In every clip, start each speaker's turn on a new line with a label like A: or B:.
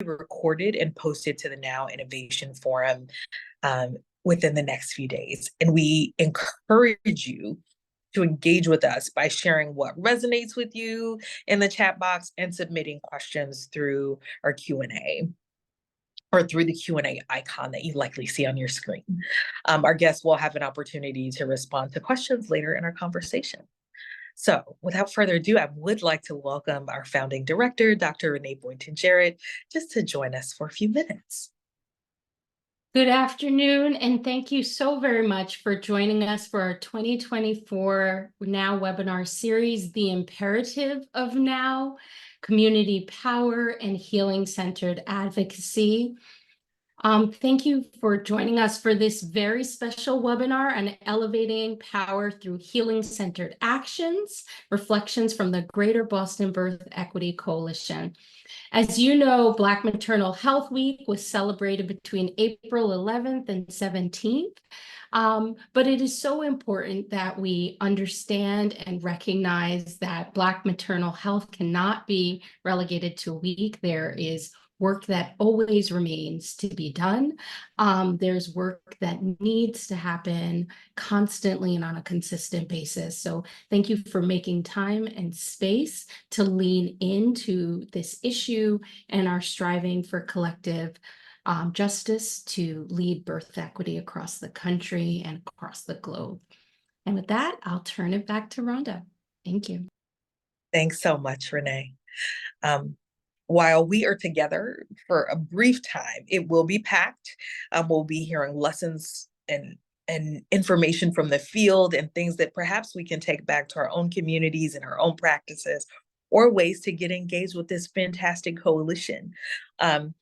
A: recorded and posted to the Now Innovation Forum within the next few days. And we encourage you to engage with us by sharing what resonates with you in the chat box and submitting questions through our Q&A or through the Q&A icon that you likely see on your screen. Our guests will have an opportunity to respond to questions later in our conversation. So without further ado, I would like to welcome our founding director, Dr. Renee Boynton-Jarrett, just to join us for a few minutes.
B: Good afternoon, and thank you so very much for joining us for our 2024 Now webinar series, The Imperative of Now, Community Power and Healing-Centered Advocacy. Thank you for joining us for this very special webinar on elevating power through healing-centered actions, reflections from the Greater Boston Birth Equity Coalition. As you know, Black Maternal Health Week was celebrated between April 11th and 17th. But it is so important that we understand and recognize that Black maternal health cannot be relegated to a week. There is work that always remains to be done. There's work that needs to happen constantly and on a consistent basis. So thank you for making time and space to lean into this issue and our striving for collective justice to lead birth equity across the country and across the globe. And with that, I'll turn it back to Rhonda. Thank you.
A: Thanks so much, Renee. While we are together for a brief time, it will be packed. We'll be hearing lessons and information from the field and things that perhaps we can take back to our own communities and our own practices, or ways to get engaged with this fantastic coalition. I'm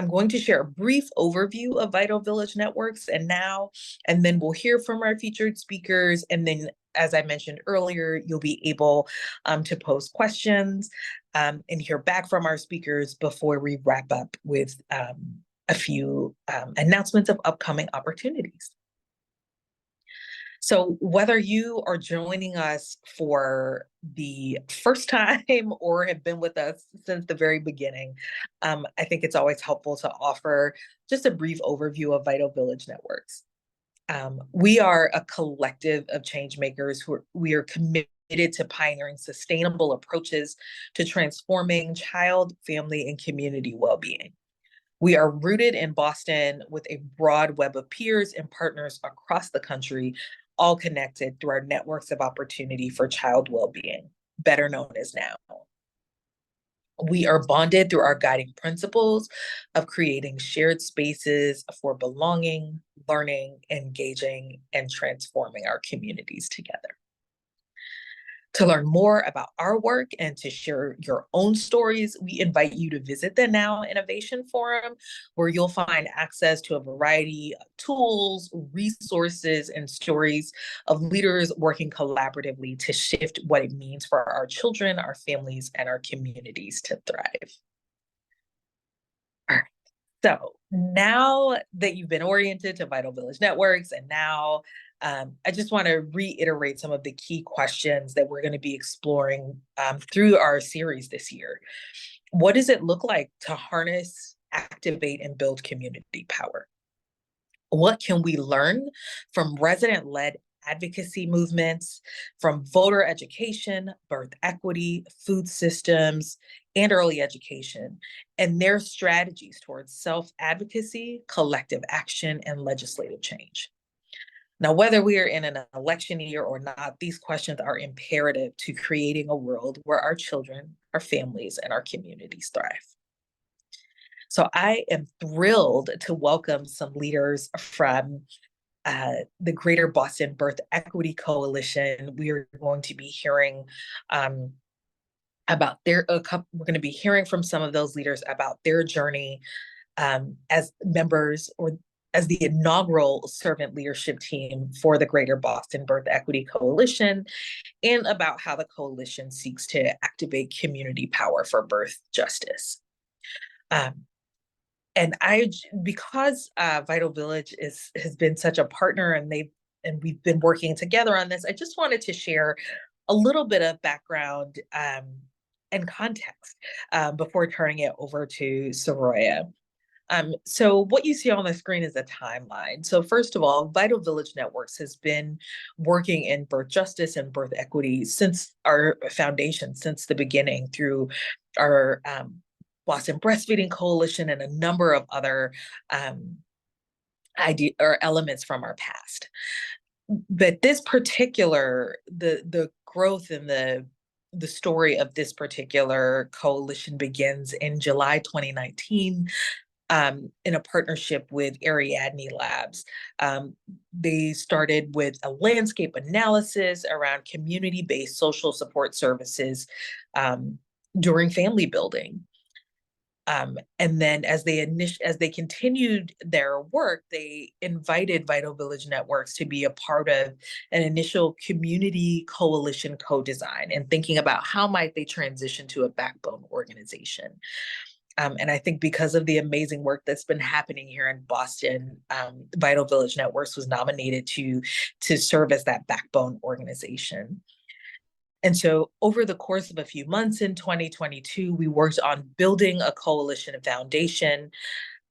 A: going to share a brief overview of Vital Village Networks and then we'll hear from our featured speakers. And then, as I mentioned earlier, you'll be able to pose questions and hear back from our speakers before we wrap up with a few announcements of upcoming opportunities. So whether you are joining us for the first time or have been with us since the very beginning, I think it's always helpful to offer just a brief overview of Vital Village Networks. We are a collective of change makers we are committed to pioneering sustainable approaches to transforming child, family, and community well-being. We are rooted in Boston with a broad web of peers and partners across the country, all connected through our networks of opportunity for child well-being, better known as Now. We are bonded through our guiding principles of creating shared spaces for belonging, learning, engaging, and transforming our communities together. To learn more about our work and to share your own stories, we invite you to visit the Now Innovation Forum, where you'll find access to a variety of tools, resources, and stories of leaders working collaboratively to shift what it means for our children, our families, and our communities to thrive. All right. So now that you've been oriented to Vital Village Networks and Now, I just want to reiterate some of the key questions that we're going to be exploring through our series this year. What does it look like to harness, activate, and build community power? What can we learn from resident-led advocacy movements, from voter education, birth equity, food systems, and early education, and their strategies towards self-advocacy, collective action, and legislative change? Now, whether we are in an election year or not, these questions are imperative to creating a world where our children, our families, and our communities thrive. So I am thrilled to welcome some leaders from the Greater Boston Birth Equity Coalition. We are going to be hearing about we're going to be hearing from some of those leaders about their journey as members or as the inaugural servant leadership team for the Greater Boston Birth Equity Coalition, and about how the coalition seeks to activate community power for birth justice. Because Vital Village has been such a partner and we've been working together on this, I just wanted to share a little bit of background and context before turning it over to Soraya. So what you see on the screen is a timeline. So first of all, Vital Village Networks has been working in birth justice and birth equity since our foundation, since the beginning, through our Boston Breastfeeding Coalition and a number of other idea or elements from our past. But this particular, the growth in the story of this particular coalition begins in July 2019 in a partnership with Ariadne Labs. They started with a landscape analysis around community-based social support services during family building. And then as they continued their work, they invited Vital Village Networks to be a part of an initial community coalition co-design and thinking about how might they transition to a backbone organization. And I think because of the amazing work that's been happening here in Boston, Vital Village Networks was nominated to serve as that backbone organization. And so over the course of a few months in 2022, we worked on building a coalition foundation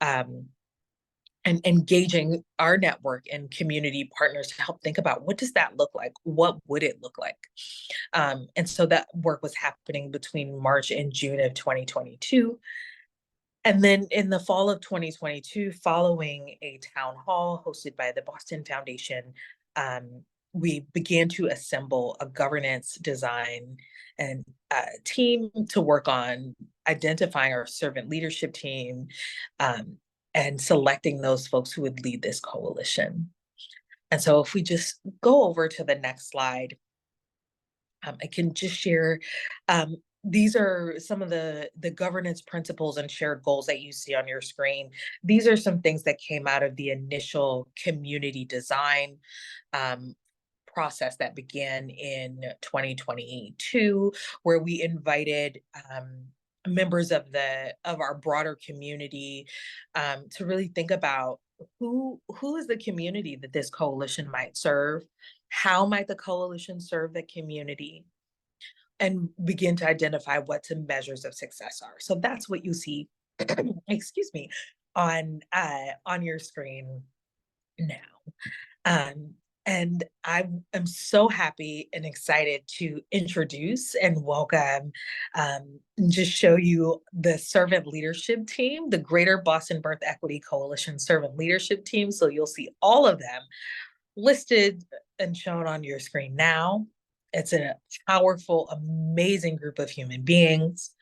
A: and engaging our network and community partners to help think about what does that look like? What would it look like? And so that work was happening between March and June of 2022. And then in the fall of 2022, following a town hall hosted by the Boston Foundation, we began to assemble a governance design and team to work on identifying our servant leadership team and selecting those folks who would lead this coalition. And so if we just go over to the next slide, I can just share these are some of the governance principles and shared goals that you see on your screen. These are some things that came out of the initial community design process that began in 2022, where we invited members of our broader community to really think about who is the community that this coalition might serve, how might the coalition serve the community, and begin to identify what some measures of success are. So that's what you see, excuse me, on your screen now. And I am so happy and excited to introduce and welcome and just show you the servant leadership team, the Greater Boston Birth Equity Coalition servant leadership team. So you'll see all of them listed and shown on your screen now. It's a powerful, amazing group of human beings.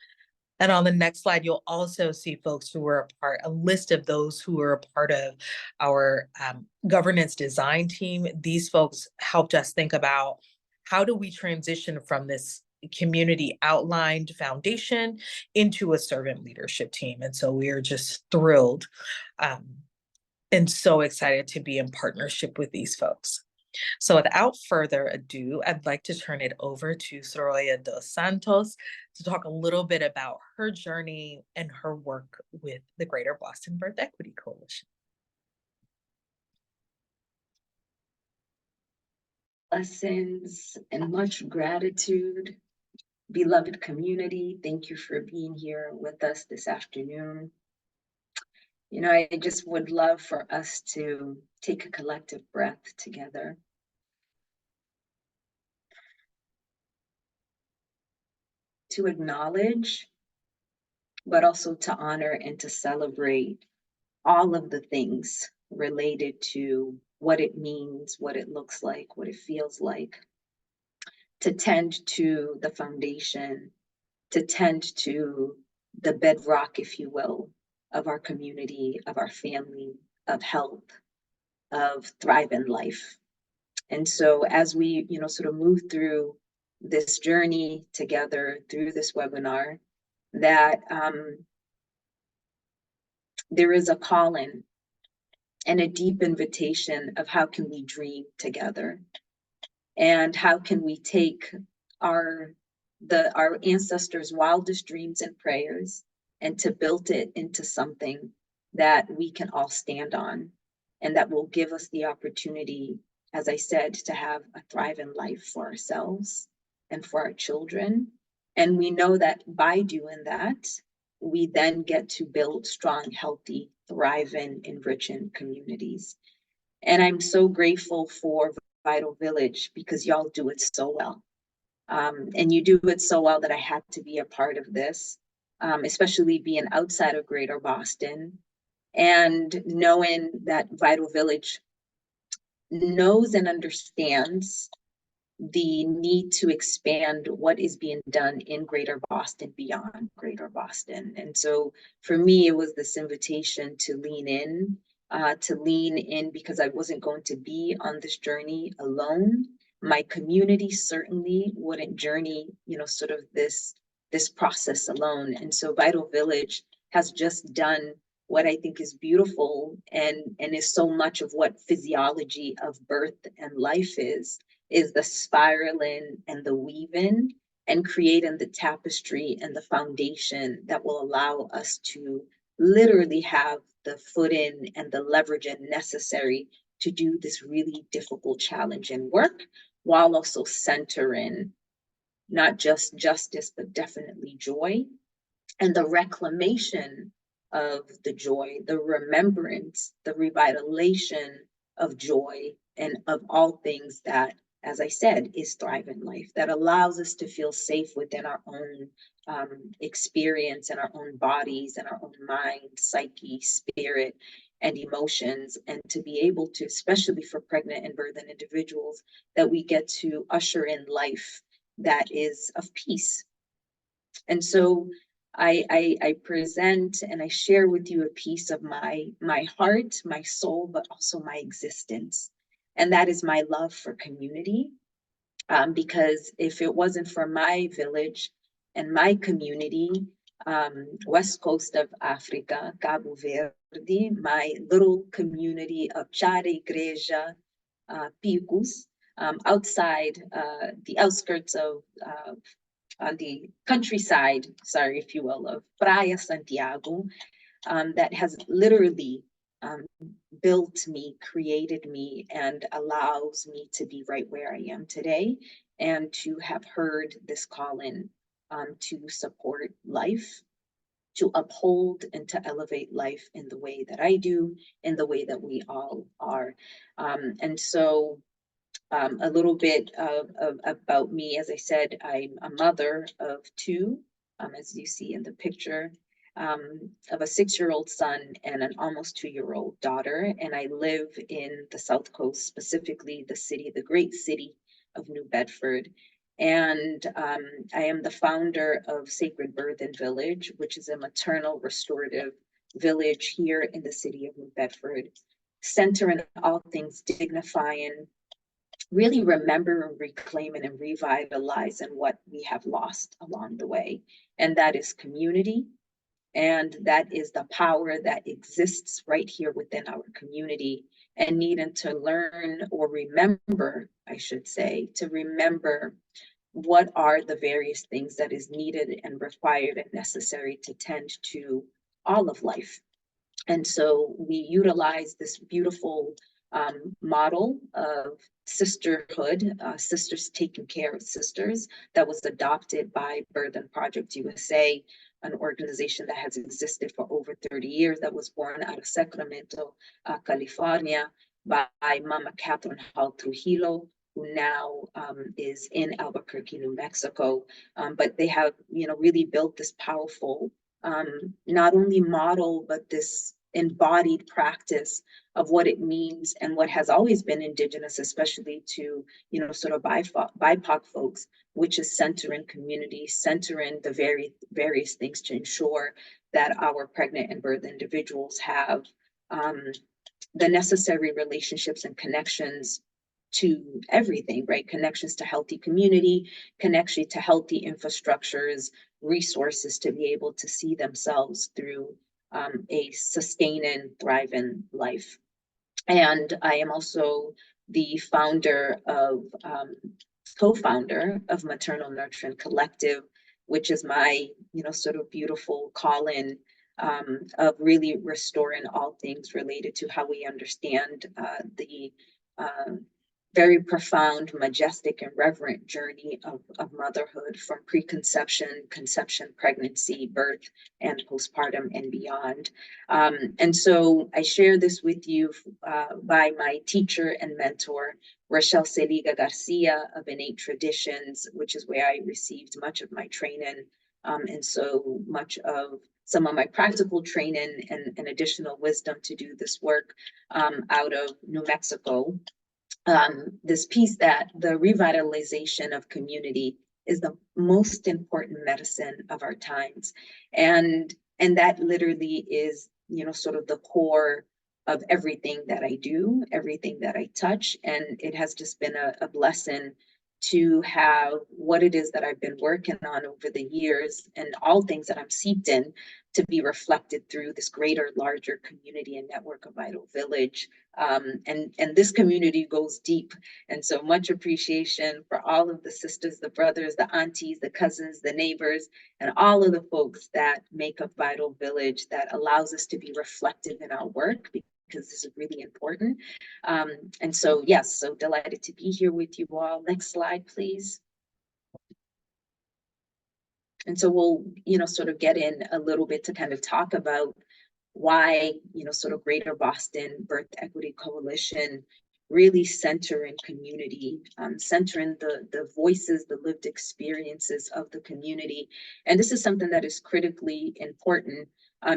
A: And on the next slide, you'll also see folks who were a list of those who were a part of our governance design team. These folks helped us think about how do we transition from this community outlined foundation into a servant leadership team. And so we are just thrilled and so excited to be in partnership with these folks. So without further ado, I'd like to turn it over to Soraya dos Santos to talk a little bit about her journey and her work with the Greater Boston Birth Equity Coalition.
C: Blessings and much gratitude, beloved community. Thank you for being here with us this afternoon. You know, I just would love for us to take a collective breath together. To acknowledge, but also to honor and to celebrate all of the things related to what it means, what it looks like, what it feels like, to tend to the foundation, to tend to the bedrock, if you will, of our community, of our family, of health, of thrive in life. And so as we, sort of move through this journey together through this webinar, that there is a calling and a deep invitation of how can we dream together, and how can we take our ancestors' wildest dreams and prayers and to build it into something that we can all stand on, and that will give us the opportunity, as I said, to have a thrive in life for ourselves and for our children, And we know that by doing that, we then get to build strong, healthy, thriving, enriching communities. And I'm so grateful for Vital Village because y'all do it so well. And you do it so well that I had to be a part of this, especially being outside of Greater Boston and knowing that Vital Village knows and understands the need to expand what is being done in Greater Boston beyond Greater Boston. And so for me, it was this invitation to lean in because I wasn't going to be on this journey alone. My community certainly wouldn't journey, sort of this process alone. And so Vital Village has just done what I think is beautiful and is so much of what physiology of birth and life is the spiraling and the weaving and creating the tapestry and the foundation that will allow us to literally have the footing and the leveraging necessary to do this really difficult challenge and work, while also centering not just justice, but definitely joy and the reclamation of the joy, the remembrance, the revitalization of joy and of all things that, as I said, is thriving life, that allows us to feel safe within our own experience and our own bodies and our own mind, psyche, spirit, and emotions, and to be able to, especially for pregnant and birthing individuals, that we get to usher in life that is of peace. And so I present and I share with you a piece of my heart, my soul, but also my existence. And that is my love for community. Because if it wasn't for my village and my community, west coast of Africa, Cabo Verde, my little community of Chare Igreja, Picos, outside the outskirts of on the countryside, sorry, if you will, of Praia Santiago, that has literally built me, created me, and allows me to be right where I am today, and to have heard this calling to support life, to uphold and to elevate life in the way that I do, in the way that we all are. And so a little bit about me. As I said, I'm a mother of two, as you see in the picture, of a 6-year-old son and an almost 2-year-old daughter. And I live in the South Coast, specifically the great city of New Bedford. And I am the founder of Sacred Birthing Village, which is a maternal restorative village here in the city of New Bedford, centering all things dignifying, really remember and reclaiming and revitalizing what we have lost along the way. And that is community. And that is the power that exists right here within our community, and needing to learn or remember, I should say, to remember what are the various things that is needed and required and necessary to tend to all of life. And so we utilize this beautiful model of sisterhood, sisters taking care of sisters, that was adopted by Birthing Project USA, an organization that has existed for over 30 years, that was born out of Sacramento, California, by Mama Catherine Hall Trujillo, who now is in Albuquerque, New Mexico. But they have, really built this powerful, not only model, but this embodied practice of what it means and what has always been indigenous, especially to, sort of BIPOC folks, which is centering community, centering the various things to ensure that our pregnant and birth individuals have the necessary relationships and connections to everything, right? Connections to healthy community, connection to healthy infrastructures, resources to be able to see themselves through a sustaining, thriving life. And I am also the co-founder of Maternal Nurturing Collective, which is my, sort of beautiful calling of really restoring all things related to how we understand very profound, majestic, and reverent journey of motherhood, from preconception, conception, pregnancy, birth, and postpartum and beyond. And so I share this with you by my teacher and mentor, Rochelle Seliga Garcia of Innate Traditions, which is where I received much of my training, and so much of some of my practical training and additional wisdom to do this work out of New Mexico. This piece that the revitalization of community is the most important medicine of our times. And that literally is, sort of the core of everything that I do, everything that I touch. And it has just been a blessing to have what it is that I've been working on over the years and all things that I'm seeped in to be reflected through this greater, larger community and network of Vital Village. And this community goes deep. And so much appreciation for all of the sisters, the brothers, the aunties, the cousins, the neighbors, and all of the folks that make up Vital Village, that allows us to be reflective in our work, because this is really important. And so, yes, so delighted to be here with you all. Next slide, please. And so we'll, sort of get in a little bit to kind of talk about why, sort of Greater Boston Birth Equity Coalition really center in community, centering the voices, the lived experiences of the community. And this is something that is critically important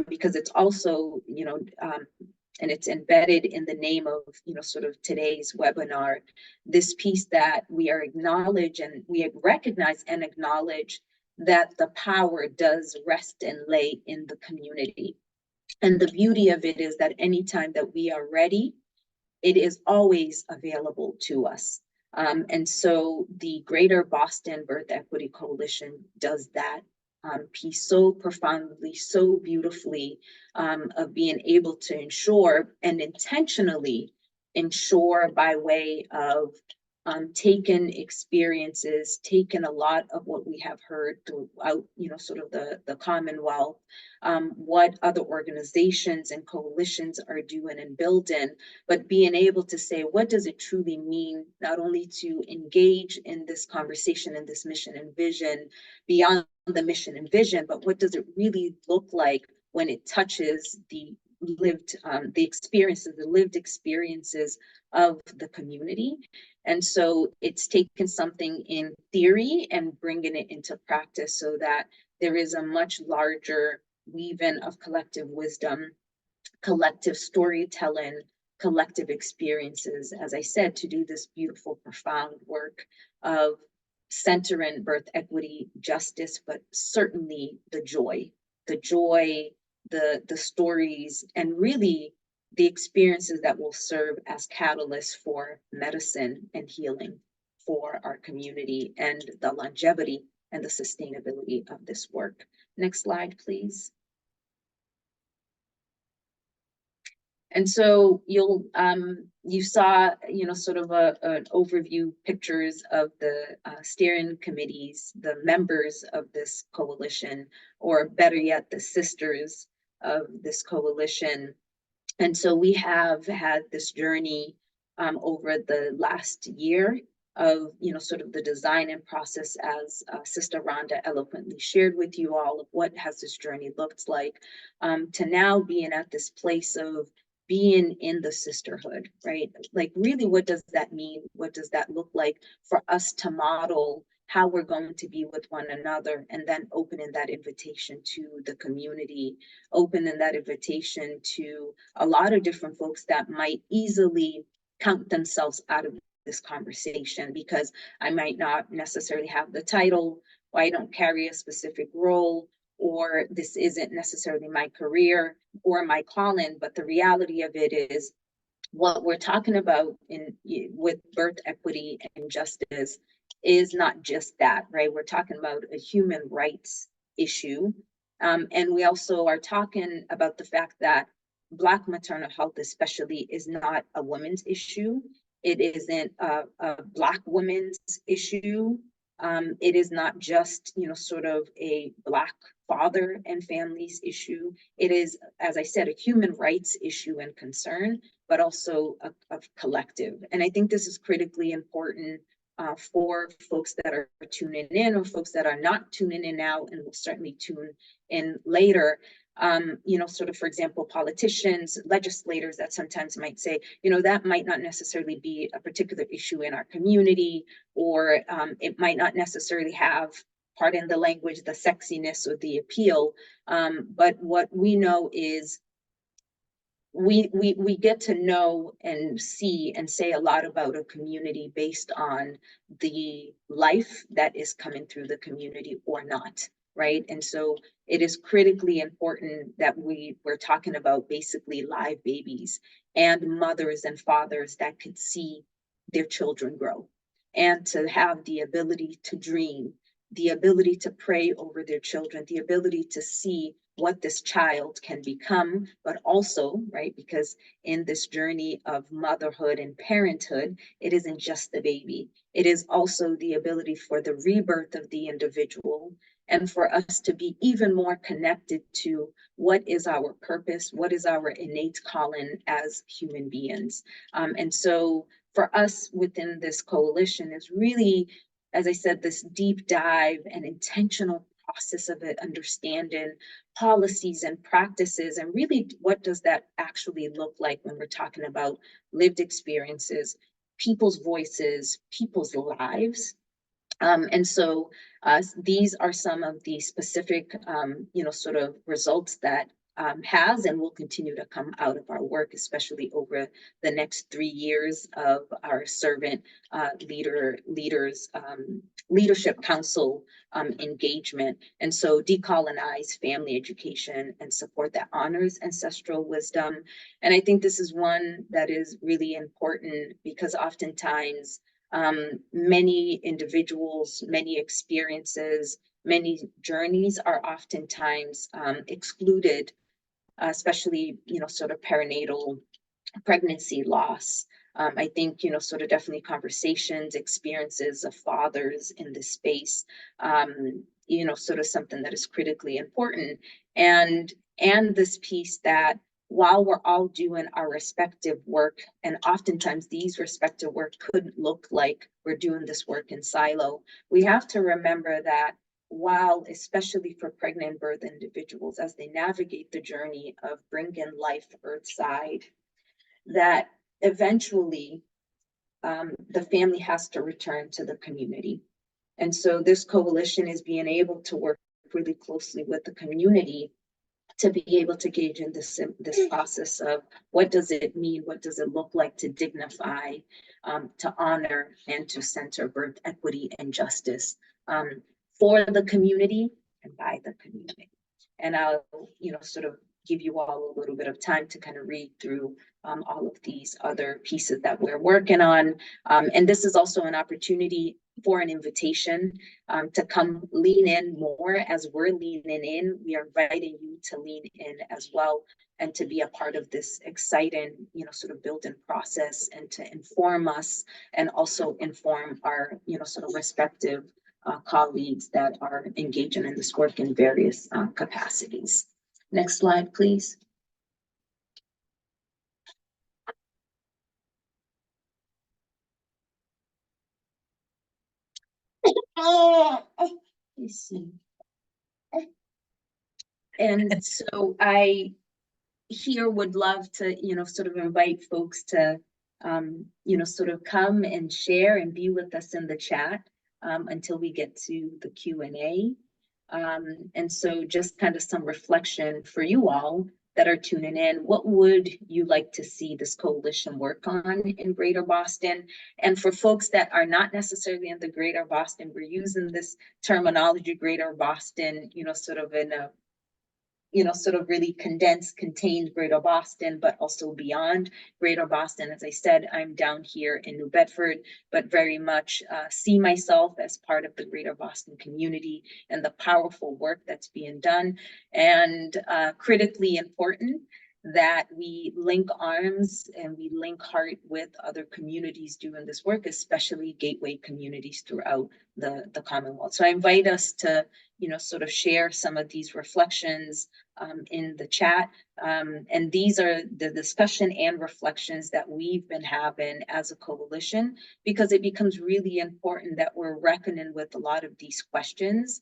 C: because it's also, and it's embedded in the name of, sort of today's webinar, this piece that we are acknowledge and we recognize and acknowledge that the power does rest and lay in the community. And the beauty of it is that anytime that we are ready, it is always available to us. And so the Greater Boston Birth Equity Coalition does that piece so profoundly, so beautifully, of being able to ensure and intentionally ensure by way of taken experiences, taken a lot of what we have heard throughout, sort of the Commonwealth, what other organizations and coalitions are doing and building, but being able to say, what does it truly mean, not only to engage in this conversation and this mission and vision beyond the mission and vision, but what does it really look like when it touches the lived, the lived experiences of the community. And so it's taken something in theory and bringing it into practice so that there is a much larger weaving of collective wisdom, collective storytelling, collective experiences, as I said, to do this beautiful, profound work of centering birth equity, justice, but certainly the joy, the stories, and really the experiences that will serve as catalysts for medicine and healing for our community, and the longevity and the sustainability of this work. Next slide, please. And so you saw, sort of an overview pictures of the steering committees, the members of this coalition, or better yet, the sisters of this coalition. And so we have had this journey over the last year of, sort of the design and process, as Sister Rhonda eloquently shared with you all, of what has this journey looked like, to now being at this place of being in the sisterhood, right? Like, really, what does that mean? What does that look like for us to model how we're going to be with one another, and then opening that invitation to the community, opening that invitation to a lot of different folks that might easily count themselves out of this conversation because I might not necessarily have the title, or I don't carry a specific role, or this isn't necessarily my career or my calling. But the reality of it is, what we're talking about with birth equity and justice is not just that, right? We're talking about a human rights issue. And we also are talking about the fact that Black maternal health especially is not a woman's issue. It isn't a Black woman's issue. It is not just, sort of a Black father and families issue. It is, as I said, a human rights issue and concern but also a collective. And I think this is critically important for folks that are tuning in, or folks that are not tuning in now and will certainly tune in later. Sort of, for example, politicians, legislators that sometimes might say, that might not necessarily be a particular issue in our community, or it might not necessarily have, pardon the language, the sexiness or the appeal. But what we know is we get to know and see and say a lot about a community based on the life that is coming through the community or not, right? And so it is critically important that we're talking about basically live babies and mothers and fathers that could see their children grow, and to have the ability to dream, the ability to pray over their children, the ability to see what this child can become, but also, right, because in this journey of motherhood and parenthood, it isn't just the baby. It is also the ability for the rebirth of the individual, and for us to be even more connected to what is our purpose, what is our innate calling as human beings. And so for us within this coalition is really, as I said, this deep dive and intentional process of it, understanding policies and practices, and really what does that actually look like when we're talking about lived experiences, people's voices, people's lives. And so these are some of the specific, sort of results that has and will continue to come out of our work, especially over the next 3 years of our servant leadership council engagement. And so decolonize family education and support that honors ancestral wisdom. And I think this is one that is really important, because oftentimes many individuals, many experiences, many journeys are oftentimes excluded, especially, sort of perinatal pregnancy loss. I think, sort of definitely conversations, experiences of fathers in this space, sort of something that is critically important. And this piece that while we're all doing our respective work, and oftentimes these respective work could look like we're doing this work in silo, we have to remember that while, especially for pregnant birth individuals, as they navigate the journey of bringing life earthside, that eventually the family has to return to the community. And so this coalition is being able to work really closely with the community to be able to engage in this process of what does it mean, what does it look like to dignify, to honor, and to center birth equity and justice for the community and by the community. And I'll, sort of give you all a little bit of time to kind of read through all of these other pieces that we're working on. And this is also an opportunity for an invitation to come lean in more. As we're leaning in, we are inviting you to lean in as well, and to be a part of this exciting, sort of building process, and to inform us and also inform our, sort of respective colleagues that are engaging in this work in various capacities. Next slide, please. Let's see. And so I here would love to, sort of invite folks to, sort of come and share and be with us in the chat until we get to the Q&A. And so just kind of some reflection for you all that are tuning in. What would you like to see this coalition work on in Greater Boston? And for folks that are not necessarily in the Greater Boston, we're using this terminology, Greater Boston, sort of in a, sort of really condensed, contained Greater Boston, but also beyond Greater Boston. As I said, I'm down here in New Bedford, but very much see myself as part of the Greater Boston community and the powerful work that's being done. And critically important that we link arms and we link heart with other communities doing this work, especially gateway communities throughout the Commonwealth. So I invite us to, sort of share some of these reflections in the chat. And these are the discussion and reflections that we've been having as a coalition, because it becomes really important that we're reckoning with a lot of these questions,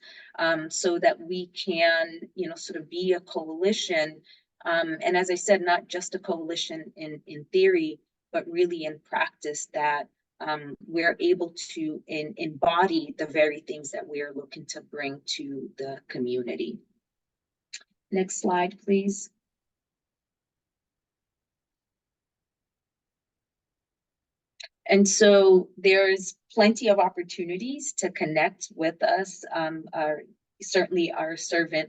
C: so that we can, sort of be a coalition. And as I said, not just a coalition in theory, but really in practice, that we're able to embody the very things that we're looking to bring to the community. Next slide, please. And so there's plenty of opportunities to connect with us. Certainly our Servant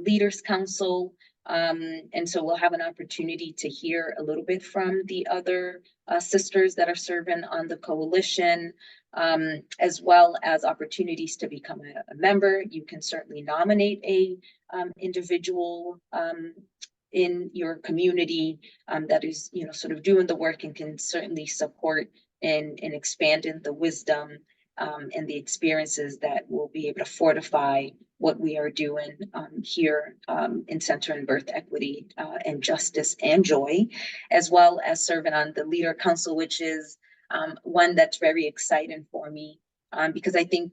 C: Leaders Council. And so we'll have an opportunity to hear a little bit from the other sisters that are serving on the coalition, as well as opportunities to become a member. You can certainly nominate a individual in your community that is, sort of doing the work and can certainly support in expanding the wisdom and the experiences that will be able to fortify what we are doing here in Center and Birth Equity and Justice and Joy, as well as serving on the Leader Council, which is one that's very exciting for me. Because I think,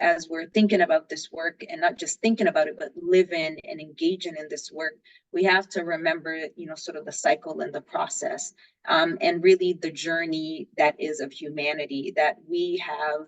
C: as we're thinking about this work, and not just thinking about it, but living and engaging in this work, we have to remember, sort of the cycle and the process, and really the journey that is of humanity, that we have.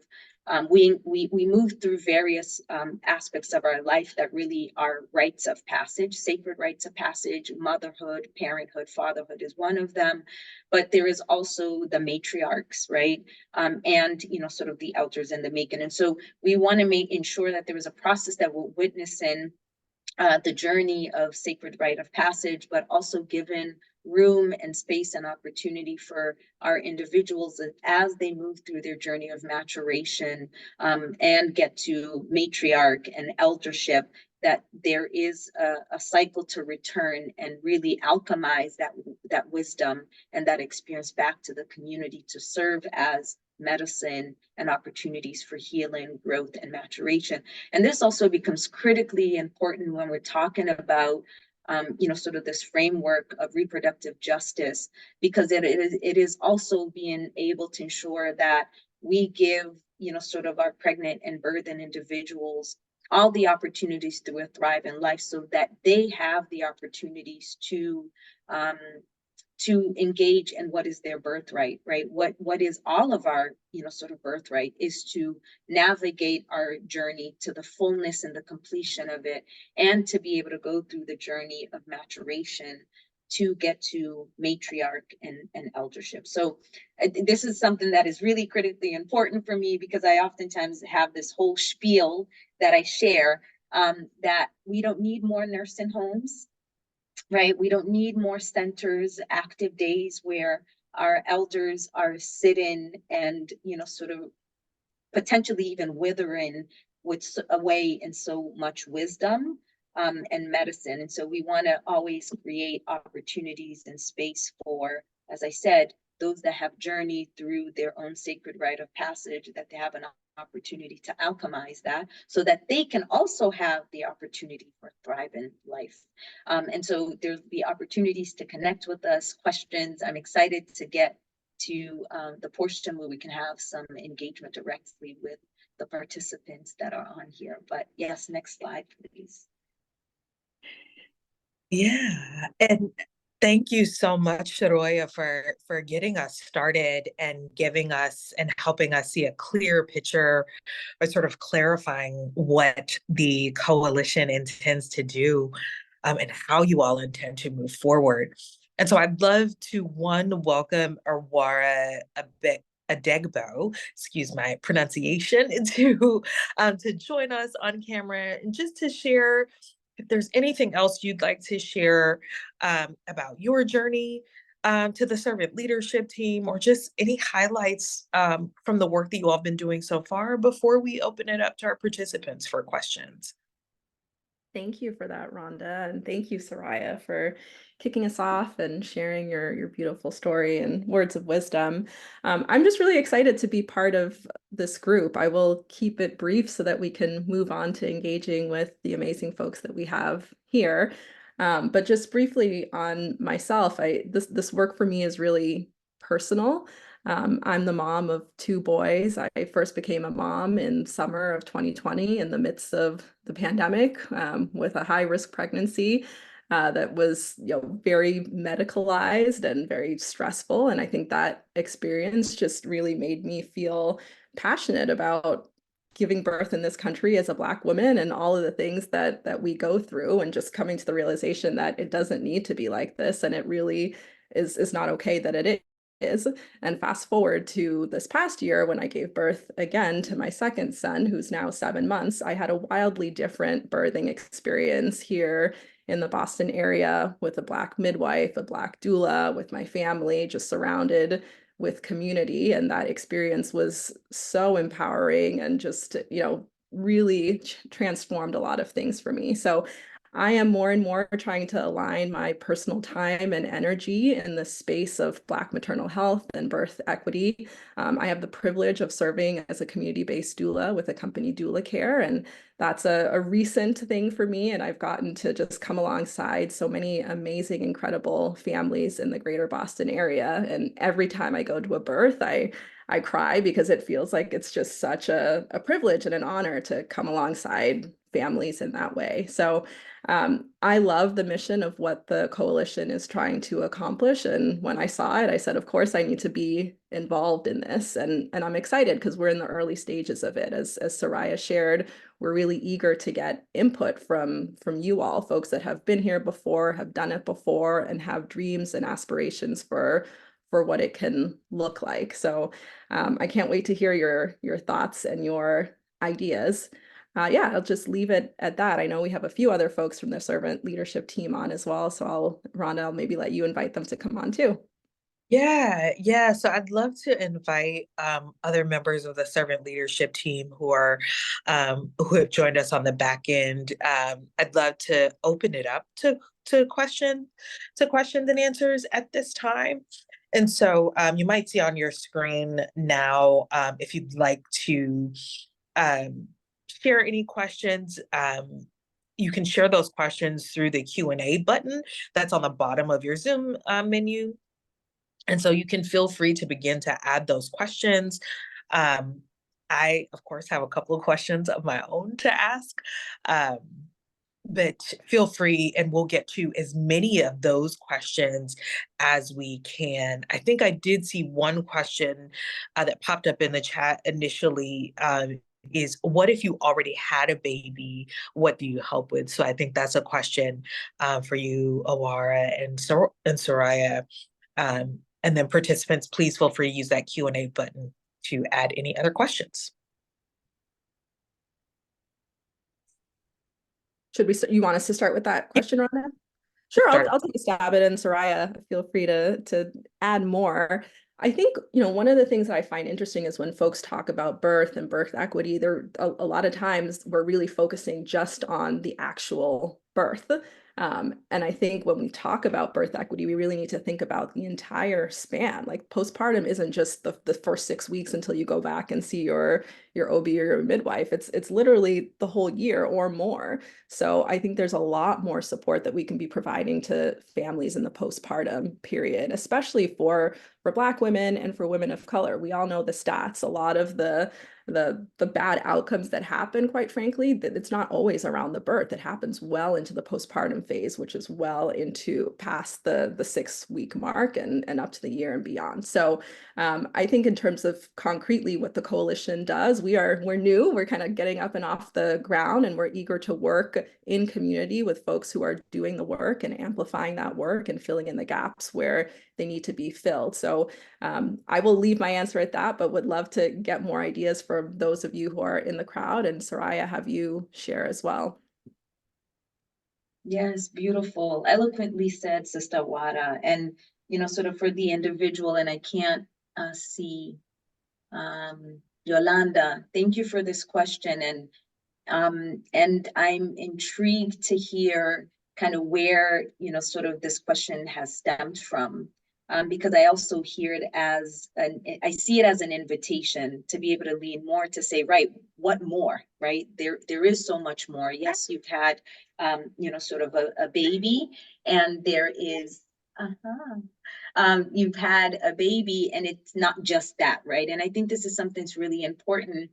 C: We move through various aspects of our life that really are rites of passage, sacred rites of passage. Motherhood, parenthood, fatherhood is one of them, but there is also the matriarchs, right? And sort of the elders in the making. And so we want to ensure that there is a process that we're witnessing the journey of sacred rite of passage, but also given room and space and opportunity for our individuals as they move through their journey of maturation and get to matriarch and eldership, that there is a cycle to return and really alchemize that wisdom and that experience back to the community to serve as medicine and opportunities for healing, growth, and maturation. And this also becomes critically important when we're talking about sort of this framework of reproductive justice, because it is also being able to ensure that we give, sort of our pregnant and birthing individuals all the opportunities to thrive in life, so that they have the opportunities to engage in what is their birthright, right? What is all of our, sort of birthright is to navigate our journey to the fullness and the completion of it, and to be able to go through the journey of maturation to get to matriarch and eldership. So this is something that is really critically important for me, because I oftentimes have this whole spiel that I share, that we don't need more nursing homes. Right, we don't need more centers, active days where our elders are sitting and, sort of potentially even withering away in so much wisdom and medicine. And so we want to always create opportunities and space for, as I said, those that have journeyed through their own sacred rite of passage, that they have an opportunity to alchemize that, so that they can also have the opportunity for thriving life. And so there'll be opportunities to connect with us, questions. I'm excited to get to the portion where we can have some engagement directly with the participants that are on here. But yes, next slide, please.
A: Yeah, and thank you so much, Sharoya, for getting us started and giving us and helping us see a clear picture, or sort of clarifying what the coalition intends to do, and how you all intend to move forward. And so I'd love to welcome Awara Adegbo, excuse my pronunciation, to join us on camera, and just to share if there's anything else you'd like to share about your journey to the servant leadership team, or just any highlights from the work that you all have been doing so far, before we open it up to our participants for questions.
D: Thank you for that, Rhonda, and thank you, Soraya, for kicking us off and sharing your beautiful story and words of wisdom. I'm just really excited to be part of this group. I will keep it brief so that we can move on to engaging with the amazing folks that we have here. But just briefly on myself, this work for me is really personal. I'm the mom of two boys. I first became a mom in summer of 2020 in the midst of the pandemic with a high-risk pregnancy that was, very medicalized and very stressful. And I think that experience just really made me feel passionate about giving birth in this country as a Black woman and all of the things that we go through, and just coming to the realization that it doesn't need to be like this, and it really is not okay that it is. And fast forward to this past year when I gave birth again to my second son, who's now 7 months, I had a wildly different birthing experience here in the Boston area with a Black midwife, a Black doula, with my family, just surrounded with community. And that experience was so empowering and just, really transformed a lot of things for me. So I am more and more trying to align my personal time and energy in the space of Black maternal health and birth equity. I have the privilege of serving as a community-based doula with a company, Doula Care, and that's a recent thing for me. And I've gotten to just come alongside so many amazing, incredible families in the greater Boston area. And every time I go to a birth, I cry because it feels like it's just such a privilege and an honor to come alongside families in that way. So I love the mission of what the coalition is trying to accomplish. And when I saw it, I said, of course, I need to be involved in this. And I'm excited because we're in the early stages of it. As Soraya shared, we're really eager to get input from you all, folks that have been here before, have done it before, and have dreams and aspirations for what it can look like. So I can't wait to hear your thoughts and your ideas. Yeah, I'll just leave it at that. I know we have a few other folks from the servant leadership team on as well. So Rhonda, I'll maybe let you invite them to come on too.
A: Yeah. So I'd love to invite other members of the servant leadership team who have joined us on the back end. I'd love to open it up to questions and answers at this time. And so you might see on your screen now, if you'd like to share any questions, you can share those questions through the Q&A button that's on the bottom of your Zoom menu. And so you can feel free to begin to add those questions. I, of course, have a couple of questions of my own to ask, but feel free and we'll get to as many of those questions as we can. I think I did see one question that popped up in the chat initially, is what if you already had a baby? What do you help with? So I think that's a question for you, Awara and Soraya. And then participants, please feel free to use that Q&A button to add any other questions.
D: You want us to start with that question, Rhonda? Sure, I'll take a stab at it, and Soraya, feel free to add more. I think, one of the things that I find interesting is when folks talk about birth and birth equity, there a lot of times we're really focusing just on the actual birth. And I think when we talk about birth equity, we really need to think about the entire span. Like postpartum isn't just the first 6 weeks until you go back and see your OB or your midwife. It's literally the whole year or more. So I think there's a lot more support that we can be providing to families in the postpartum period, especially for Black women and for women of color. We all know the stats. A lot of the bad outcomes that happen, quite frankly, that it's not always around the birth. It happens well into the postpartum phase, which is well into past the 6-week mark and up to the year and beyond. So I think in terms of concretely what the coalition does, we're new, we're kind of getting up and off the ground, and we're eager to work in community with folks who are doing the work and amplifying that work and filling in the gaps where they need to be filled. So I will leave my answer at that, but would love to get more ideas from those of you who are in the crowd, and Soraya, have you share as well.
C: Yes, beautiful. Eloquently said, Sister Wada. And, sort of for the individual, and I can't see Yolanda, thank you for this question. And And I'm intrigued to hear kind of where, sort of this question has stemmed from. Because I also hear it as I see it as an invitation to be able to lean more, to say, right, what more, right? There is so much more. Yes, you've had, sort of a baby, and there is, you've had a baby, and it's not just that, right? And I think this is something that's really important,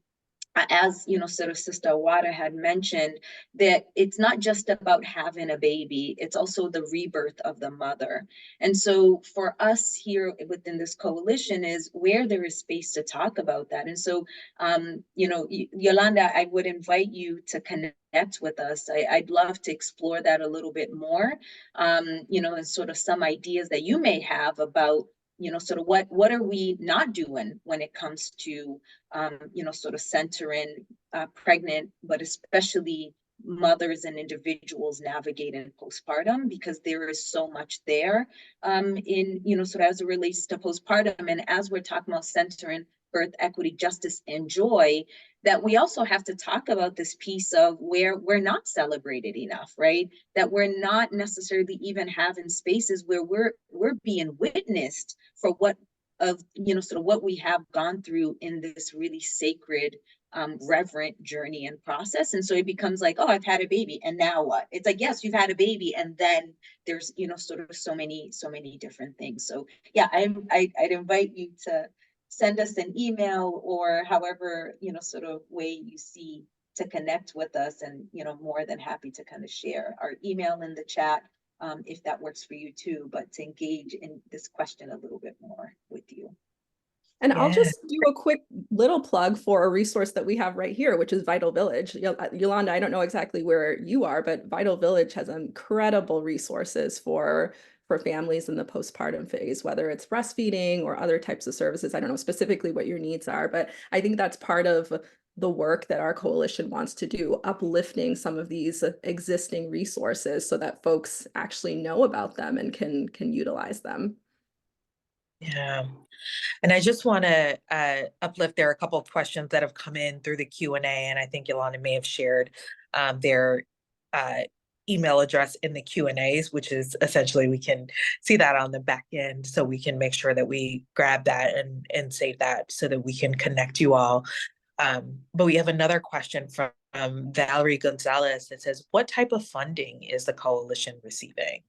C: as sort of Sister Awada had mentioned, that it's not just about having a baby, it's also the rebirth of the mother. And so for us here within this coalition is where there is space to talk about that. And so, Yolanda, I would invite you to connect with us. I'd love to explore that a little bit more, and sort of some ideas that you may have about, sort of what are we not doing when it comes to, sort of centering pregnant, but especially mothers and individuals navigating postpartum, because there is so much there, in, sort of as it relates to postpartum. And as we're talking about centering birth equity, justice, and joy, that we also have to talk about this piece of where we're not celebrated enough, right? That we're not necessarily even having spaces where we're being witnessed for what of, sort of what we have gone through in this really sacred, reverent journey and process. And so it becomes like, oh, I've had a baby, and now what? It's like, yes, you've had a baby, and then there's, sort of so many different things. So yeah, I'd invite you to send us an email, or however, sort of way you see to connect with us, and, more than happy to kind of share our email in the chat, if that works for you too, but to engage in this question a little bit more with you.
D: And I'll just do a quick little plug for a resource that we have right here, which is Vital Village. Yolanda, I don't know exactly where you are, but Vital Village has incredible resources for families in the postpartum phase, whether it's breastfeeding or other types of services. I don't know specifically what your needs are, but I think that's part of the work that our coalition wants to do, uplifting some of these existing resources so that folks actually know about them and can utilize them.
A: Yeah. And I just want to uplift, there are a couple of questions that have come in through the Q&A, and I think Yolanda may have shared their email address in the Q&As, which is essentially, we can see that on the back end, so we can make sure that we grab that and save that so that we can connect you all. But we have another question from Valerie Gonzalez that says, what type of funding is the coalition receiving?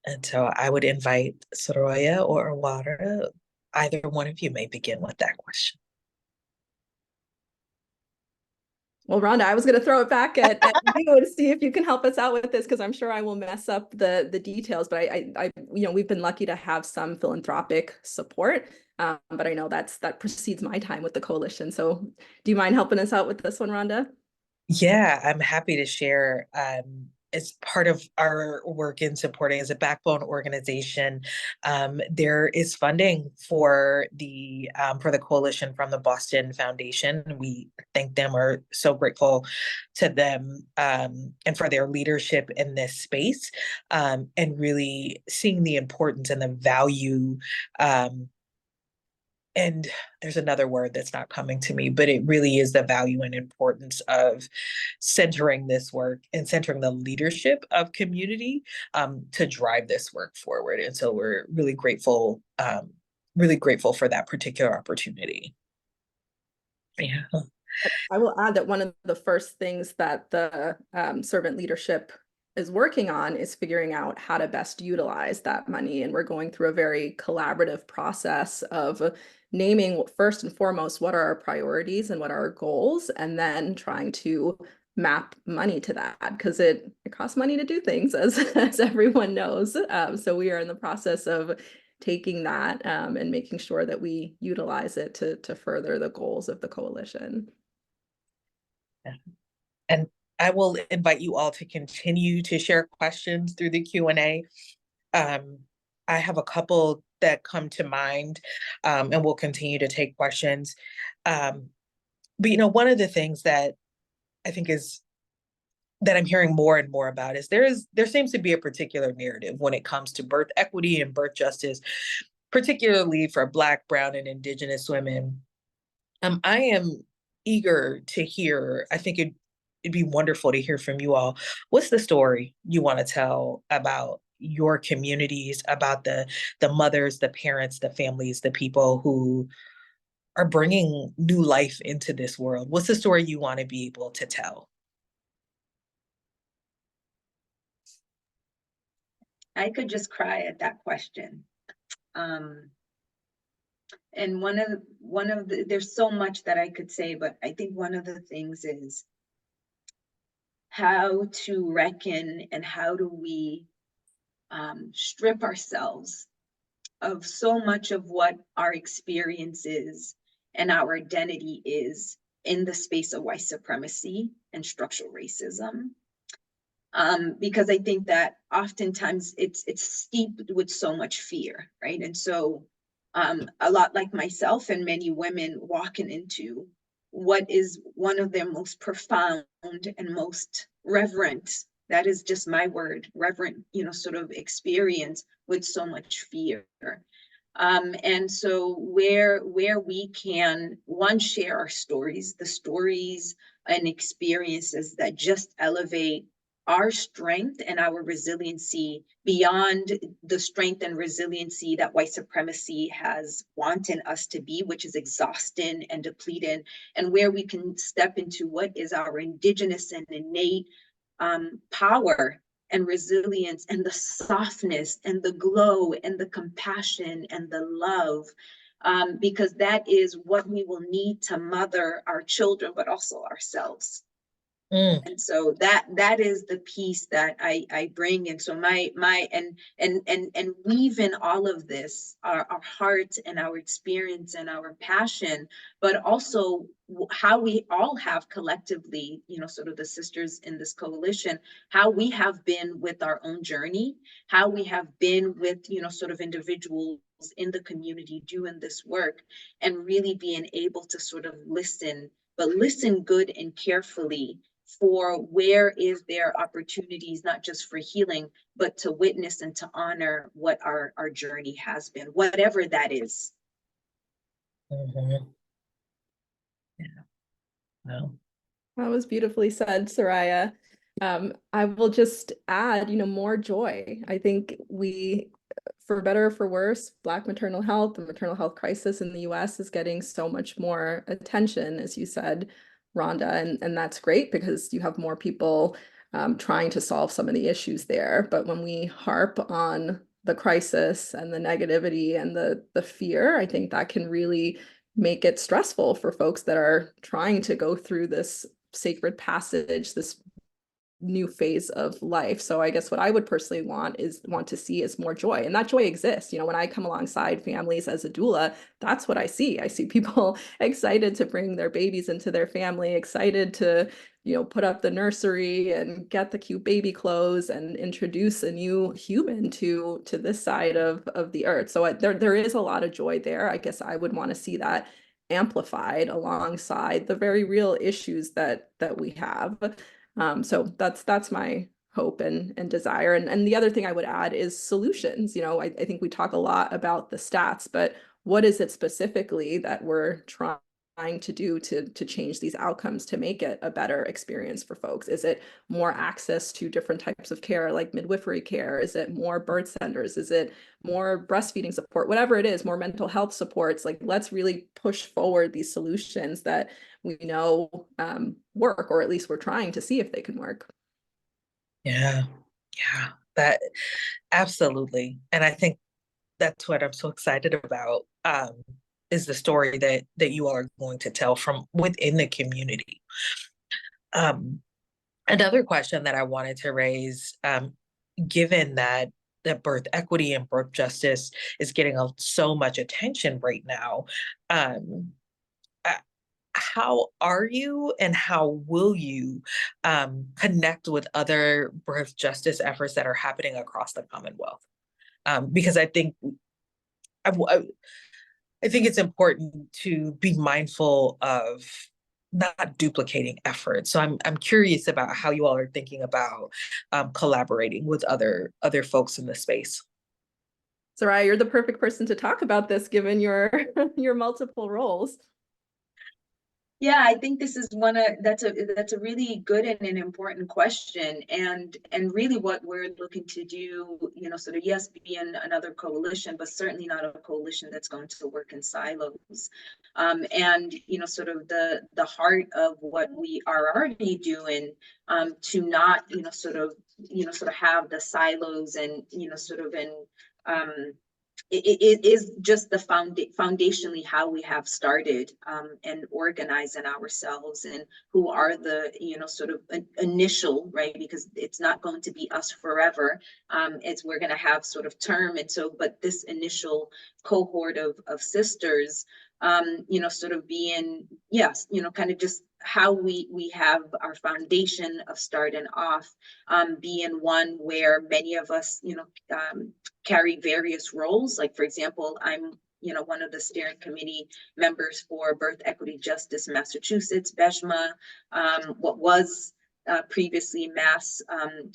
A: And so I would invite Soraya or Awada, either one of you may begin with that question.
D: Well, Rhonda, I was going to throw it back at you to see if you can help us out with this, because I'm sure I will mess up the details. But I we've been lucky to have some philanthropic support, but I know that precedes my time with the coalition. So, do you mind helping us out with this one, Rhonda?
A: Yeah, I'm happy to share. As part of our work in supporting as a backbone organization, there is funding for the coalition from the Boston Foundation. We thank them, are so grateful to them, and for their leadership in this space, and really seeing the importance and the value. And there's another word that's not coming to me, but it really is the value and importance of centering this work and centering the leadership of community to drive this work forward. And so we're really grateful for that particular opportunity. Yeah.
D: I will add that one of the first things that the servant leadership is working on is figuring out how to best utilize that money. And we're going through a very collaborative process of naming, first and foremost, what are our priorities and what are our goals, and then trying to map money to that, because it costs money to do things, as everyone knows. So we are in the process of taking that and making sure that we utilize it to further the goals of the coalition.
A: Yeah. And I will invite you all to continue to share questions through the Q&A. I have a couple that come to mind, and we'll continue to take questions. But one of the things that I think is that I'm hearing more and more about is there seems to be a particular narrative when it comes to birth equity and birth justice, particularly for Black, Brown, and Indigenous women. I am eager to hear. I think it'd be wonderful to hear from you all. What's the story you want to tell about your communities, about the mothers, the parents, the families, the people who are bringing new life into this world? What's the story you want to be able to tell?
C: I could just cry at that question. And one of the, there's so much that I could say, but I think one of the things is how to reckon and how do we strip ourselves of so much of what our experience is and our identity is in the space of white supremacy and structural racism. Because I think that oftentimes it's steeped with so much fear, right? And so a lot like myself and many women walking into what is one of their most profound and most reverent, that is just my word, reverent, sort of experience with so much fear. And so where we can, one, share our stories, the stories and experiences that just elevate our strength and our resiliency beyond the strength and resiliency that white supremacy has wanted us to be, which is exhausting and depleted, and where we can step into what is our indigenous and innate power and resilience and the softness and the glow and the compassion and the love, because that is what we will need to mother our children, but also ourselves. And so that is the piece that I bring. And so my and weave in all of this, our heart and our experience and our passion, but also how we all have collectively, sort of the sisters in this coalition, how we have been with our own journey, how we have been with, sort of individuals in the community doing this work, and really being able to sort of listen, but listen good and carefully for where is there opportunities, not just for healing, but to witness and to honor what our journey has been, whatever that is.
A: Mm-hmm. Yeah. No.
D: That was beautifully said, Soraya. I will just add, more joy. I think for better or for worse, Black maternal health, the maternal health crisis in the US is getting so much more attention, as you said, Rhonda, and that's great because you have more people trying to solve some of the issues there. But when we harp on the crisis and the negativity and the fear, I think that can really make it stressful for folks that are trying to go through this sacred passage, this new phase of life. So I guess what I would personally want to see is more joy, and that joy exists. When I come alongside families as a doula, that's what I see. I see people excited to bring their babies into their family, excited to put up the nursery and get the cute baby clothes and introduce a new human to this side of the earth. So there is a lot of joy there. I guess I would want to see that amplified alongside the very real issues that we have. So that's my hope and desire. And the other thing I would add is solutions. I think we talk a lot about the stats, but what is it specifically that we're trying to do to change these outcomes to make it a better experience for folks? Is it more access to different types of care like midwifery care? Is it more birth centers? Is it more breastfeeding support? Whatever it is, more mental health supports. Like, let's really push forward these solutions that we know work, or at least we're trying to see if they can work.
A: Yeah, that absolutely. And I think that's what I'm so excited about, is the story that you all are going to tell from within the community. Another question that I wanted to raise, given that birth equity and birth justice is getting so much attention right now, how are you and how will you connect with other birth justice efforts that are happening across the Commonwealth? Because I think it's important to be mindful of not duplicating efforts. So I'm curious about how you all are thinking about collaborating with other folks in the space.
D: Soraya, you're the perfect person to talk about this, given your your multiple roles.
C: Yeah, I think this is that's a really good and an important question, and really what we're looking to do, sort of, yes, be in another coalition, but certainly not a coalition that's going to work in silos. And sort of the heart of what we are already doing, to not sort of have the silos, and sort of um, it is just the foundationally how we have started, and organizing ourselves, and who are the sort of initial, right, because it's not going to be us forever. It's We're going to have sort of term, and so, but this initial cohort of sisters, sort of being, yes, kind of just how we have our foundation of starting off, being one where many of us carry various roles. Like, for example, I'm one of the steering committee members for Birth Equity Justice Massachusetts, BEJMA, what was previously Mass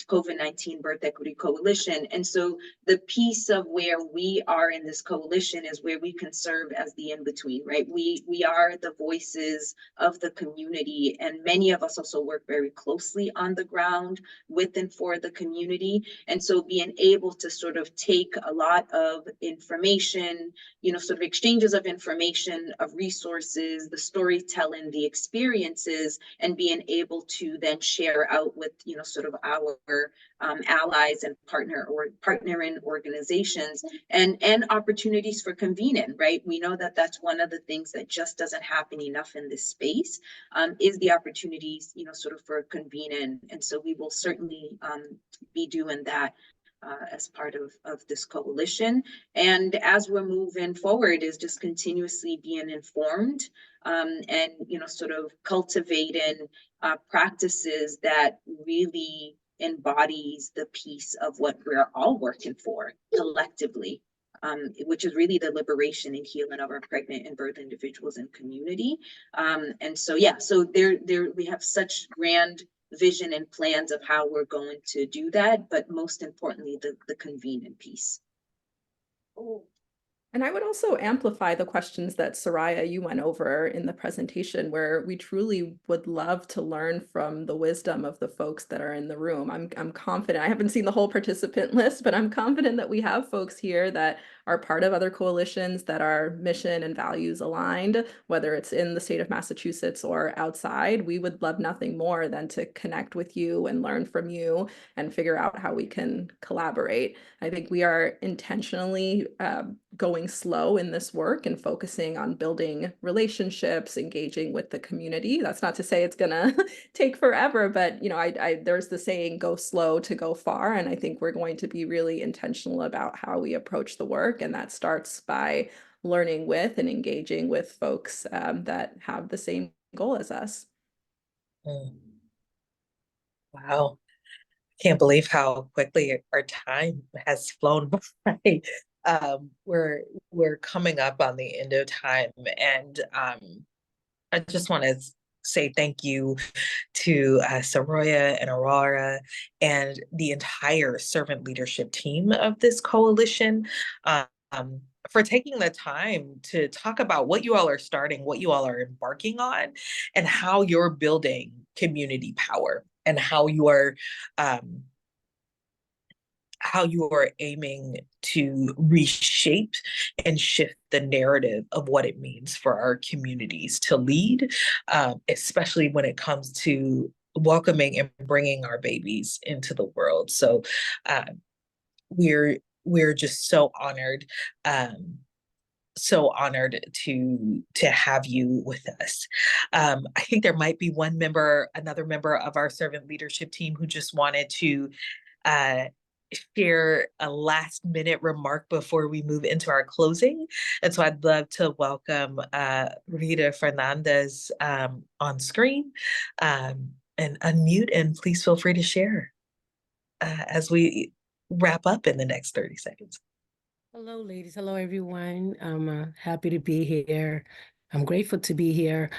C: COVID-19 Birth Equity Coalition. And so the piece of where we are in this coalition is where we can serve as the in-between, right? We are the voices of the community, and many of us also work very closely on the ground with and for the community. And so being able to sort of take a lot of information, sort of exchanges of information, of resources, the storytelling, the experiences, and being able to then share out with, sort of our allies and partnering organizations, and opportunities for convening, right? We know that that's one of the things that just doesn't happen enough in this space, is the opportunities, sort of for convening. And so we will certainly be doing that as part of this coalition. And as we're moving forward, is just continuously being informed, and sort of cultivating practices that really embodies the piece of what we're all working for collectively, which is really the liberation and healing of our pregnant and birth individuals and community. And so, yeah, so there we have such grand vision and plans of how we're going to do that, but most importantly, the convening piece.
D: And I would also amplify the questions that Soraya, you went over in the presentation, where we truly would love to learn from the wisdom of the folks that are in the room. I'm confident, I haven't seen the whole participant list, but I'm confident that we have folks here that are part of other coalitions that are mission and values aligned, whether it's in the state of Massachusetts or outside. We would love nothing more than to connect with you and learn from you and figure out how we can collaborate. I think we are intentionally going slow in this work and focusing on building relationships, engaging with the community. That's not to say it's gonna take forever, but there's the saying, go slow to go far. And I think we're going to be really intentional about how we approach the work. And that starts by learning with and engaging with folks that have the same goal as us.
A: Wow. Can't believe how quickly our time has flown by. We're coming up on the end of time, and I just want to say thank you to Soraya and Aurora and the entire servant leadership team of this coalition, for taking the time to talk about what you all are starting, what you all are embarking on, and how you're building community power, and how you are aiming to reshape and shift the narrative of what it means for our communities to lead, especially when it comes to welcoming and bringing our babies into the world. So we're just so honored. So honored to have you with us. I think there might be another member of our servant leadership team who just wanted to share a last minute remark before we move into our closing. And so I'd love to welcome Rita Fernandez on screen, and unmute, and please feel free to share as we wrap up in the next 30 seconds.
E: Hello, ladies. Hello, everyone. I'm happy to be here. I'm grateful to be here.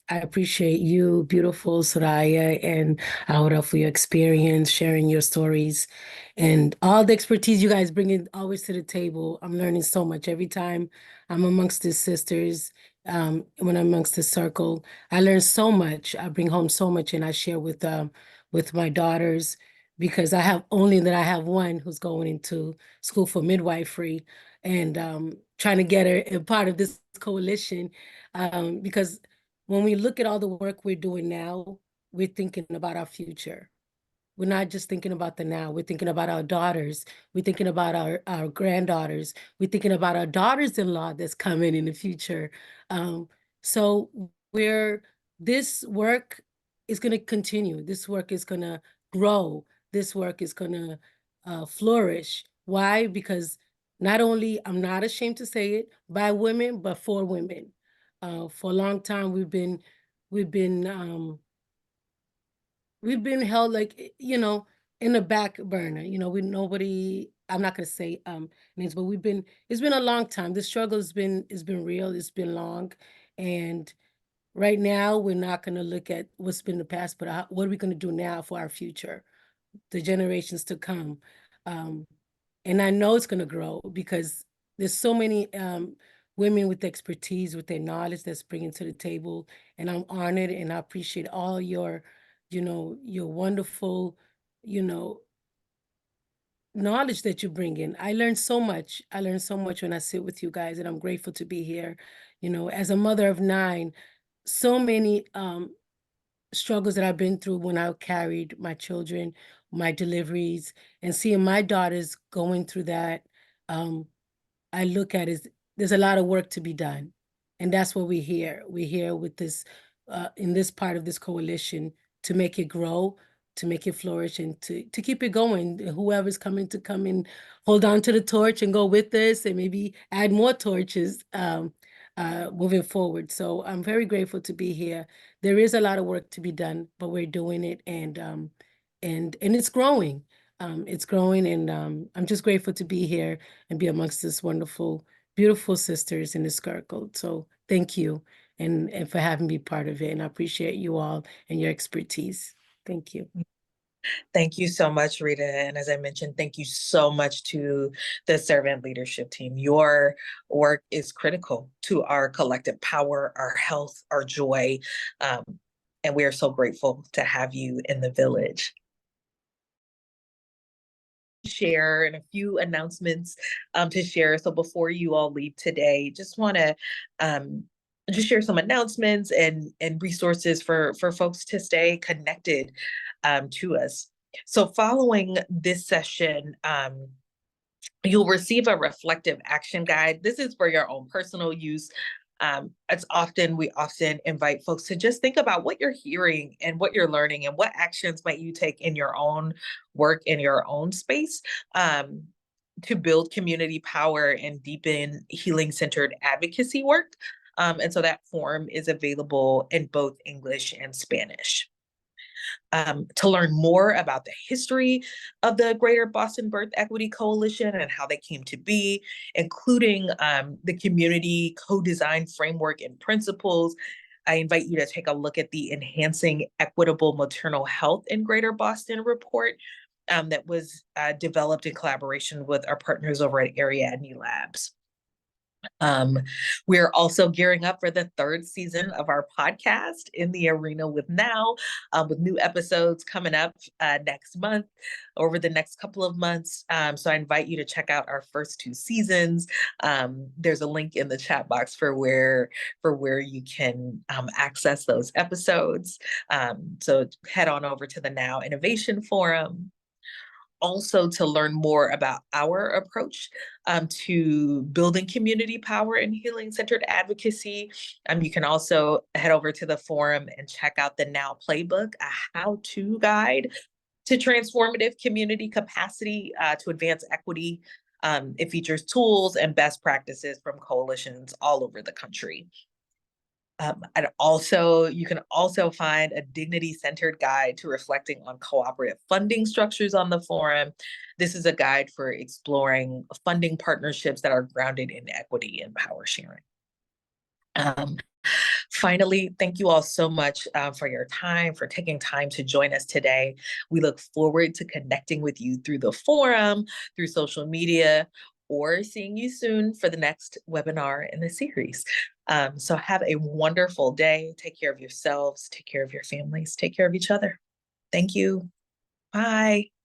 E: I appreciate you, beautiful Soraya and Aura, for your experience, sharing your stories, and all the expertise you guys bring in always to the table. I'm learning so much every time I'm amongst the sisters. when I'm amongst the circle. I learn so much. I bring home so much, and I share with my daughters, because I have one who's going into school for midwifery, and trying to get her a part of this coalition, because when we look at all the work we're doing now, we're thinking about our future. We're not just thinking about the now. We're thinking about our daughters. We're thinking about our granddaughters. We're thinking about our daughters-in-law that's coming in the future. Um, so this work is going to continue. This work is going to grow. This work is going to flourish. Why? Because not only, I'm not ashamed to say it, by women, but for women. For a long time, we've been held, like, in the back burner. I'm not gonna say names, but it's been a long time. The struggle has been real, it's been long. And right now we're not gonna look at what's been the past, but what are we gonna do now for our future, the generations to come. Um, and I know it's gonna grow, because there's so many women with expertise, with their knowledge that's bringing to the table. And I'm honored, and I appreciate all your wonderful, you know, knowledge that you bring in. I learned so much. I learned so much when I sit with you guys, and I'm grateful to be here. As a mother of 9, so many struggles that I've been through when I carried my children, my deliveries, and seeing my daughters going through that. I look at is there's a lot of work to be done. And that's what we're here. We're here with this, in this part of this coalition, to make it grow, to make it flourish, and to keep it going. Whoever's coming to come and hold on to the torch and go with us, and maybe add more torches moving forward. So I'm very grateful to be here. There is a lot of work to be done, but we're doing it, and it's growing. It's growing, and I'm just grateful to be here and be amongst this wonderful, beautiful sisters in this circle. So thank you, and for having me part of it. And I appreciate you all and your expertise. Thank you.
A: Thank you so much, Rita. And as I mentioned, thank you so much to the servant leadership team. Your work is critical to our collective power, our health, our joy. And we are so grateful to have you in the village. Share and a few announcements to share. So before you all leave today, just want to just share some announcements and resources for folks to stay connected to us. So following this session, you'll receive a reflective action guide. This is for your own personal use. We often invite folks to just think about what you're hearing and what you're learning, and what actions might you take in your own work, in your own space, to build community power and deepen healing-centered advocacy work. And so that form is available in both English and Spanish. To learn more about the history of the Greater Boston Birth Equity Coalition and how they came to be, including the community co-design framework and principles, I invite you to take a look at the Enhancing Equitable Maternal Health in Greater Boston report that was developed in collaboration with our partners over at Ariadne Labs. We're also gearing up for the 3rd season of our podcast, In the Arena with Now, with new episodes coming up next month, over the next couple of months. So I invite you to check out our first 2 seasons. There's a link in the chat box for where you can access those episodes. So head on over to the Now Innovation Forum. Also, to learn more about our approach to building community power and healing-centered advocacy, you can also head over to the forum and check out the Now Playbook, a how-to guide to transformative community capacity to advance equity. It features tools and best practices from coalitions all over the country. You can also find a dignity-centered guide to reflecting on cooperative funding structures on the forum. This is a guide for exploring funding partnerships that are grounded in equity and power sharing. Finally, thank you all so much for your time, for taking time to join us today. We look forward to connecting with you through the forum, through social media, or seeing you soon for the next webinar in the series. So have a wonderful day. Take care of yourselves, take care of your families, take care of each other. Thank you. Bye.